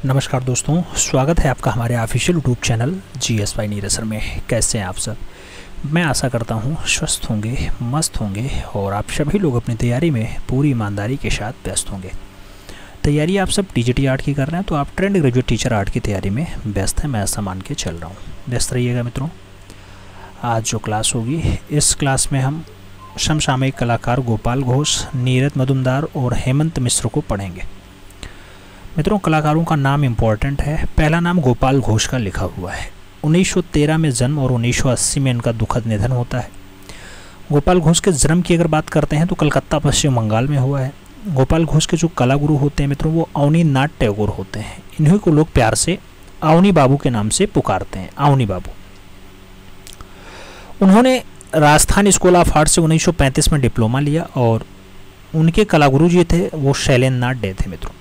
नमस्कार दोस्तों, स्वागत है आपका हमारे ऑफिशियल यूट्यूब चैनल GSY नीरसर में। कैसे हैं आप सब? मैं आशा करता हूं स्वस्थ होंगे, मस्त होंगे और आप सभी लोग अपनी तैयारी में पूरी ईमानदारी के साथ व्यस्त होंगे। तैयारी आप सब TGT आर्ट की कर रहे हैं तो आप ट्रेंड ग्रेजुएट टीचर आर्ट की तैयारी में व्यस्त हैं। मैं ऐसा मान के चल रहा हूँ, व्यस्त रहिएगा मित्रों। आज जो क्लास होगी, इस क्लास में हम समसामयिक कलाकार गोपाल घोष, नीरद मजुमदार और हेमंत मिश्र को पढ़ेंगे। मित्रों, कलाकारों का नाम इम्पोर्टेंट है। पहला नाम गोपाल घोष का लिखा हुआ है। 1913 में जन्म और 1980 में इनका दुखद निधन होता है। गोपाल घोष के जन्म की अगर बात करते हैं तो कलकत्ता पश्चिम बंगाल में हुआ है। गोपाल घोष के जो कलागुरु होते हैं मित्रों, वो अवनीनाथ टैगोर होते हैं। इन्हीं को लोग प्यार से अवनी बाबू के नाम से पुकारते हैं, अवनी बाबू। उन्होंने राजस्थान स्कूल ऑफ आर्ट से 1935 में डिप्लोमा लिया और उनके कलागुरु जी थे वो शैलेंद्र नाथ डे थे मित्रों।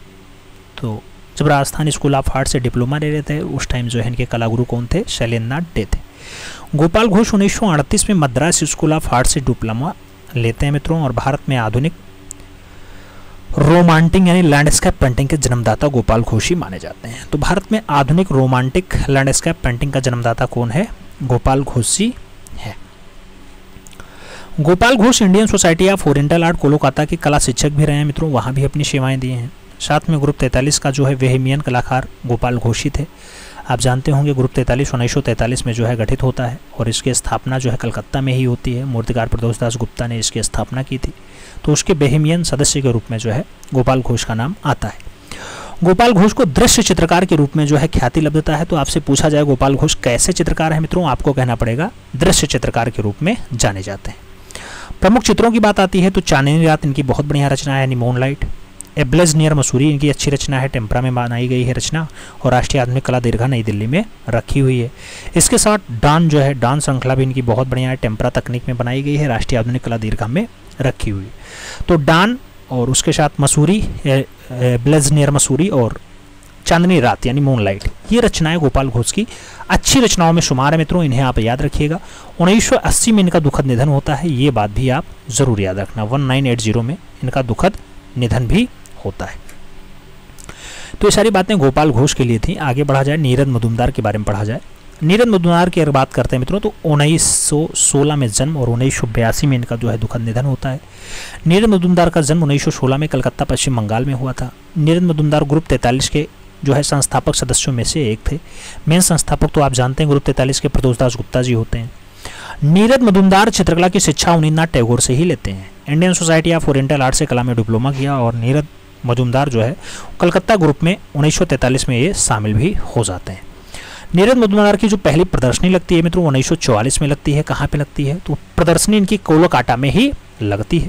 तो जब राजस्थान स्कूल ऑफ आर्ट से डिप्लोमा ले रहे थे उस टाइम जो है इनके कलागुरु कौन थे? शैलेंद्र नाथ डे थे। गोपाल घोष 1938 में मद्रास स्कूल ऑफ आर्ट से डिप्लोमा लेते हैं मित्रों और भारत में आधुनिक रोमांटिक यानी लैंडस्केप पेंटिंग के जन्मदाता गोपाल घोष ही माने जाते हैं। तो भारत में आधुनिक रोमांटिक लैंडस्केप पेंटिंग का जन्मदाता कौन है? गोपाल घोष ही है। Gopal Ghosh Indian society of oriental art Kolkata के कला शिक्षक भी रहे हैं मित्रों, वहाँ भी अपनी सेवाएं दी हैं। साथ में ग्रुप 43 का जो है वेहमियन कलाकार गोपाल घोष ही थे। आप जानते होंगे ग्रुप 43 1943 में जो है गठित होता है और इसकी स्थापना जो है कलकत्ता में ही होती है। मूर्तिकार प्रदोष दास गुप्ता ने इसकी स्थापना की थी, तो उसके वेहमियन सदस्य के रूप में जो है गोपाल घोष का नाम आता है। गोपाल घोष को दृश्य चित्रकार के रूप में जो है ख्याति लब्धता है। तो आपसे पूछा जाए गोपाल घोष कैसे चित्रकार है मित्रों, आपको कहना पड़ेगा दृश्य चित्रकार के रूप में जाने जाते हैं। प्रमुख चित्रों की बात आती है तो चांदनी रात इनकी बहुत बढ़िया रचना है, यानी मूनलाइट। ए ब्लेज नियर मसूरी इनकी अच्छी रचना है, टेम्परा में बनाई गई है रचना और राष्ट्रीय आधुनिक कला दीर्घा नई दिल्ली में रखी हुई है। इसके साथ डान जो है, डान श्रृंखला भी इनकी बहुत बढ़िया है, टेम्परा तकनीक में बनाई गई है, राष्ट्रीय आधुनिक कला दीर्घा में रखी हुई है। तो डान और उसके साथ मसूरी, ब्लेज नियर मसूरी और चांदनी रात यानी मूनलाइट, ये रचनाएं गोपाल घोष की अच्छी रचनाओं में शुमार है मित्रों। इन्हें आप याद रखिएगा। 1980 में इनका दुखद निधन होता है, ये बात भी आप जरूर याद रखना। 1980 में इनका दुखद निधन भी होता है। तो ये सारी बातें गोपाल घोष के लिए थी। आगे बढ़ा जाए, नीरद मजुमदार के बारे में पढ़ा जाए। नीरद मजुमदार की अगर बात करते हैं मित्रों तो 1916 में जन्म और 1982 में इनका जो है दुखद निधन होता है। नीरद मजुमदार का जन्म 1916 में कलकत्ता पश्चिम बंगाल में हुआ था। नीरद मजुमदार ग्रुप 43 के जो है संस्थापक सदस्यों में से एक थे। मेन संस्थापक तो आप जानते हैं ग्रुप 43 के प्रदोष दास गुप्ता जी होते हैं। नीरद मजुमदार चित्रकला की शिक्षा अवनीनाथ टैगोर से ही लेते हैं। Indian society of oriental art से कला में डिप्लोमा किया और नीरद मजुमदार जो है कलकत्ता ग्रुप में 1943 में ये शामिल भी हो जाते हैं। नीरद मजुमदार की जो पहली प्रदर्शनी लगती है मित्रों 1944 में लगती है। कहाँ पे लगती है? तो प्रदर्शनी इनकी कोलकाता में ही लगती है।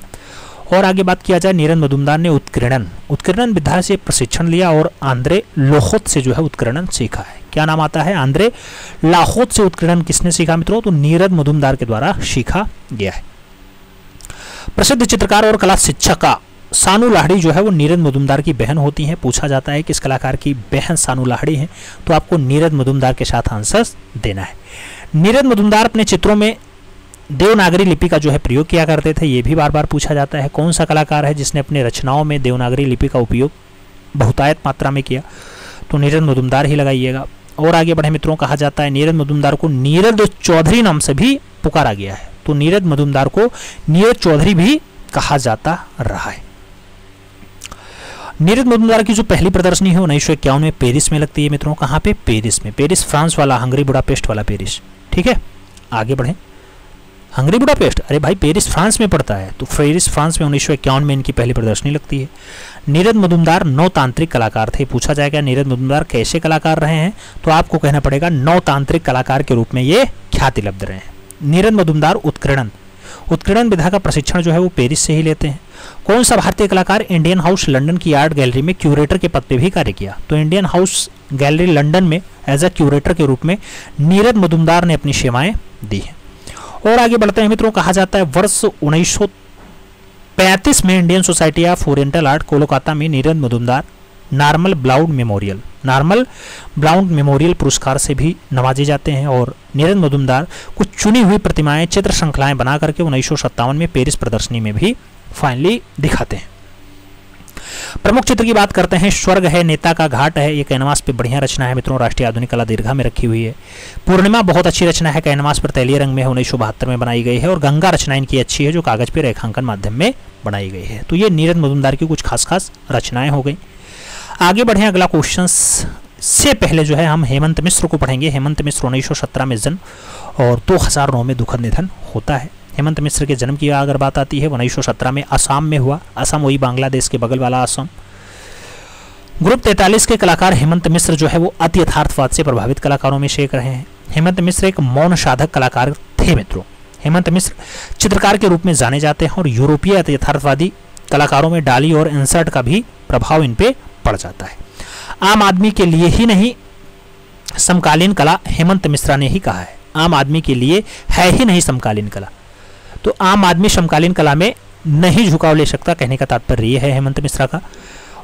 और आगे बात किया जाए, नीरद मजुमदार ने उत्कीर्णन विधा से प्रशिक्षण लिया और आंद्रे लोहोत से जो है उत्कीर्णन सीखा है। क्या नाम आता है? आंद्रे लाहोत से उत्कीर्णन किसने सीखा मित्रों? तो नीरद मजुमदार के द्वारा सीखा गया है। प्रसिद्ध चित्रकार और कला शिक्षिका सानू लाहिड़ी जो है वो नीरद मजुमदार की बहन होती हैं। पूछा जाता है किस कलाकार की बहन सानू लाहिड़ी है, तो आपको नीरद मजुमदार के साथ आंसर देना है। नीरद मजुमदार अपने चित्रों में देवनागरी लिपि का जो है प्रयोग किया करते थे, ये भी बार बार पूछा जाता है। कौन सा कलाकार है जिसने अपने रचनाओं में देवनागरी लिपि का उपयोग बहुतायत मात्रा में किया? तो नीरद मजुमदार ही लगाइएगा। और आगे बढ़े मित्रों, कहा जाता है नीरद मजुमदार को नीरद चौधरी नाम से भी पुकारा गया है। तो नीरद मजुमदार को नीरद चौधरी भी कहा जाता रहा है। नीरद मजुमदार की जो पहली प्रदर्शनी है 1951 में पेरिस में लगती है मित्रों। कहाँ पे? पेरिस में। पेरिस फ्रांस वाला, हंगरी बुडापेस्ट वाला पेरिस। ठीक है, आगे बढ़े। हंगरी बुडापेस्ट, अरे भाई पेरिस फ्रांस में पड़ता है। तो पेरिस फ्रांस में 1951 में इनकी पहली प्रदर्शनी लगती है। नीरद मजुमदार नवतांत्रिक कलाकार थे। पूछा जाएगा नीरद मजुमदार कैसे कलाकार रहे हैं, तो आपको कहना पड़ेगा नवतांत्रिक कलाकार के रूप में ये ख्याति लब्ध रहे हैं। नीरद मजुमदार उत्कीर्णन विधा का प्रशिक्षण जो है वो पेरिस से ही लेते हैं। कौन सा भारतीय कलाकार इंडियन हाउस लंदन की आर्ट गैलरी में क्यूरेटर के पद पे भी कार्य किया? तो इंडियन हाउस गैलरी लंदन में एज अ क्यूरेटर के रूप में नीरद मजुमदार ने अपनी सेवाएं दी हैं। और आगे बढ़ते हैं मित्रों, कहा जाता है वर्ष 1935 में Indian society of oriental art Kolkata में Neerad Majumdar normal blonde memorial पुरस्कार से भी नवाजे जाते हैं। और नीरद मजुमदार कुछ चुनी हुई प्रतिमाएं, चित्र श्रृंखलाएं बना करके 1957 में पेरिस प्रदर्शनी में भी फाइनली दिखाते हैं। प्रमुख चित्र की बात करते हैं, स्वर्ग है, नेता का घाट है, ये कैनवास पे बढ़िया रचना है मित्रों, राष्ट्रीय आधुनिक कला दीर्घा में रखी हुई है। पूर्णिमा बहुत अच्छी रचना है, कैनवास पर तैलीय रंग में 1972 में बनाई गई है। और गंगा रचना इनकी अच्छी है, जो कागज पे रेखांकन माध्यम में बनाई गई है। तो ये नीरज मजुमदार की कुछ खास रचनाएं हो गई। आगे बढ़े, अगला क्वेश्चन से पहले जो है हम हेमंत मिश्र को पढ़ेंगे। हेमंत मिश्र 1917 में जन्म और 2009 में दुखद निधन होता है। हेमंत मिश्र के जन्म की अगर बात आती है, 1917 में असम में हुआ। असम वही बांग्लादेश के बगल वाला असम। ग्रुप 43 के कलाकार हेमंत मिश्र जो है वो अति यथार्थवाद से प्रभावित कलाकारों में से एक रहे हैं। हेमंत मिश्र एक मौन साधक कलाकार थे मित्रों। हेमंत मिश्र चित्रकार के रूप में जाने जाते हैं और यूरोपीय यथार्थवादी कलाकारों में डाली और इंसर्ट का भी प्रभाव इन पे पड़ जाता है। आम आदमी के लिए ही नहीं समकालीन कला, हेमंत मिश्रा ने ही कहा है, आम आदमी के लिए है ही नहीं समकालीन कला। तो आम आदमी समकालीन कला में नहीं झुकाव ले सकता, कहने का तात्पर्य ये है हेमंत मिश्रा का।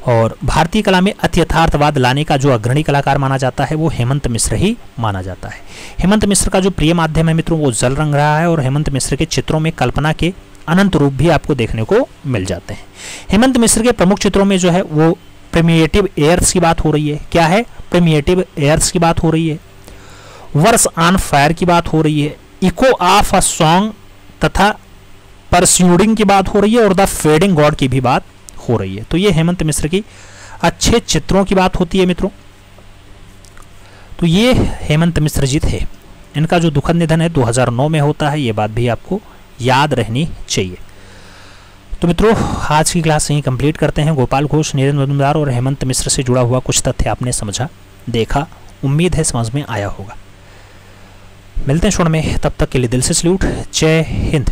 और भारतीय कला में अति यथार्थवाद लाने का जो अग्रणी कलाकार माना जाता है वो हेमंत मिश्र ही माना जाता है। हेमंत मिश्र का जो प्रिय माध्यम है मित्रों वो जल रंग रहा है। और हेमंत मिश्र के चित्रों में कल्पना के अनंत रूप भी आपको देखने को मिल जाते हैं। हेमंत मिश्र के प्रमुख चित्रों में जो है वो प्रिमिएटिव एयर्स की बात हो रही है। क्या है? प्रिमिएटिव एयर्स की बात हो रही है। वर्स ऑन फायर की बात हो रही है। इको ऑफ अ सॉन्ग तथा परस्यूडिंग की बात हो रही है। और द फेडिंग गॉड की भी बात हो रही है। तो ये हेमंत मिश्र की अच्छे चित्रों की बात होती है मित्रों। तो ये हेमंत मिश्र जी थे। इनका जो दुखद निधन है 2009 में होता है, ये बात भी आपको याद रहनी चाहिए। तो मित्रों आज की क्लास यहीं कंप्लीट करते हैं। गोपाल घोष, नीरज मजुमदार और हेमंत मिश्र से जुड़ा हुआ कुछ तथ्य आपने समझा, देखा, उम्मीद है समझ में आया होगा। मिलते हैं शो में, तब तक के लिए दिल से सल्यूट। जय हिंद।